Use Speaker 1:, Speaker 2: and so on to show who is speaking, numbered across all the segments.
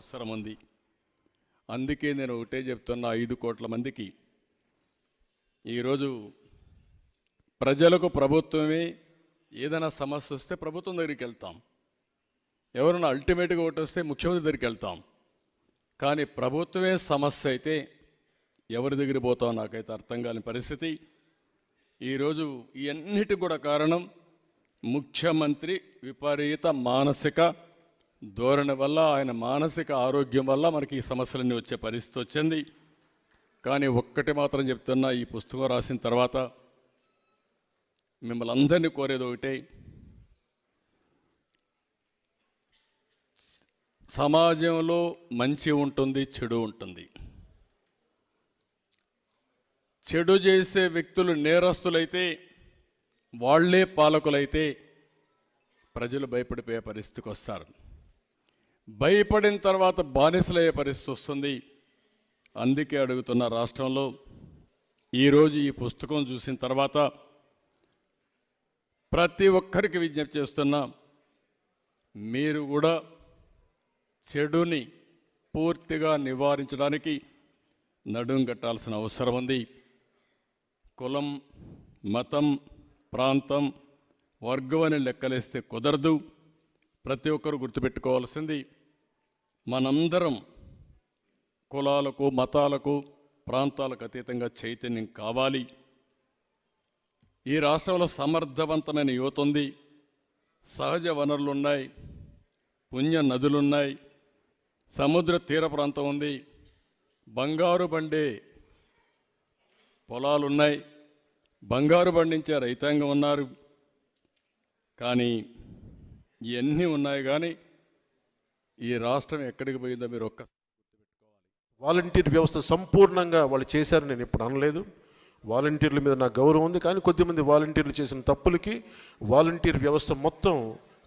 Speaker 1: అవసరం ఉంది. అందుకే నేను ఒకటే చెప్తున్నా, 5 కోట్ల మందికి ఈరోజు ప్రజలకు ప్రభుత్వమే ఏదైనా సమస్య వస్తే ప్రభుత్వం దగ్గరికి వెళ్తాం, ఎవరైనా అల్టిమేట్గా ఒకటి వస్తే ముఖ్యమంత్రి దగ్గరికి వెళ్తాం. కానీ ప్రభుత్వమే సమస్య అయితే ఎవరి దగ్గరికి పోతాం నాకైతే అర్థం కాని పరిస్థితి. ఈరోజు ఇవన్నిటికి కూడా కారణం ముఖ్యమంత్రి విపరీత మానసిక ధోరణి వల్ల, ఆయన మానసిక ఆరోగ్యం వల్ల మనకి ఈ సమస్యలన్నీ వచ్చే పరిస్థితి వచ్చింది. కానీ ఒక్కటి మాత్రం చెప్తున్నా, ఈ పుస్తకం రాసిన తర్వాత మిమ్మల్ని అందరినీ కోరేది ఒకటే, సమాజంలో మంచి ఉంటుంది, చెడు ఉంటుంది. చెడు చేసే వ్యక్తులు నేరస్తులైతే, వాళ్లే పాలకులైతే ప్రజలు భయపడిపోయే పరిస్థితికి వస్తారు. భయపడిన తర్వాత బానిసలయ్యే పరిస్థితి వస్తుంది. అందుకే అడుగుతున్న, రాష్ట్రంలో ఈరోజు ఈ పుస్తకం చూసిన తర్వాత ప్రతి ఒక్కరికి విజ్ఞప్తి చేస్తున్నా, మీరు కూడా చెడుని పూర్తిగా నివారించడానికి నడుం కట్టాల్సిన అవసరం ఉంది. కులం, మతం, ప్రాంతం, వర్గం అని లెక్కలేస్తే కుదరదు. ప్రతి ఒక్కరు గుర్తుపెట్టుకోవాల్సింది, మనందరం కులాలకు, మతాలకు, ప్రాంతాలకు అతీతంగా చైతన్యం కావాలి. ఈ రాష్ట్రంలో సమర్థవంతమైన యువత ఉంది, సహజ వనరులున్నాయి, పుణ్య నదులున్నాయి, సముద్ర తీర ప్రాంతం ఉంది, బంగారు బండే పొలాలున్నాయి, బంగారు పండించే రైతాంగం ఉన్నారు. కానీ ఇవన్నీ ఉన్నాయి, కానీ ఈ రాష్ట్రం ఎక్కడికి పోయిందో మీరు ఒక్క
Speaker 2: వాలంటీర్ వ్యవస్థ సంపూర్ణంగా వాళ్ళు చేశారని నేను ఇప్పుడు అనలేదు. వాలంటీర్ల మీద నాకు గౌరవం ఉంది. కానీ కొద్దిమంది వాలంటీర్లు చేసిన తప్పులకి వాలంటీర్ వ్యవస్థ మొత్తం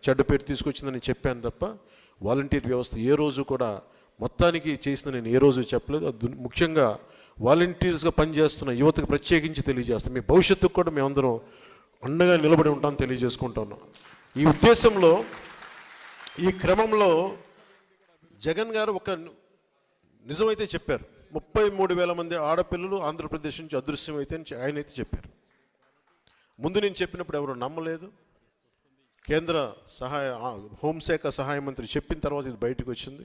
Speaker 2: చెడ్డ పేరు తీసుకొచ్చిందని చెప్పాను తప్ప, వాలంటీర్ వ్యవస్థ ఏ రోజు కూడా మొత్తానికి చేసిందని నేను ఏ రోజు చెప్పలేదు. అది ముఖ్యంగా వాలంటీర్స్గా పనిచేస్తున్న యువతకు ప్రత్యేకించి తెలియజేస్తాం. మీ భవిష్యత్తుకు కూడా మేమందరం అండగా నిలబడి ఉంటామని తెలియజేసుకుంటున్నాం. ఈ ఉద్దేశంలో, ఈ క్రమంలో జగన్ గారు ఒక నిజమైతే చెప్పారు. 33,000 మంది ఆడపిల్లలు ఆంధ్రప్రదేశ్ నుంచి అదృశ్యమైతే ఆయన అయితే చెప్పారు. ముందు నేను చెప్పినప్పుడు ఎవరు నమ్మలేదు. కేంద్ర హోంశాఖ సహాయ మంత్రి చెప్పిన తర్వాత ఇది బయటకు వచ్చింది.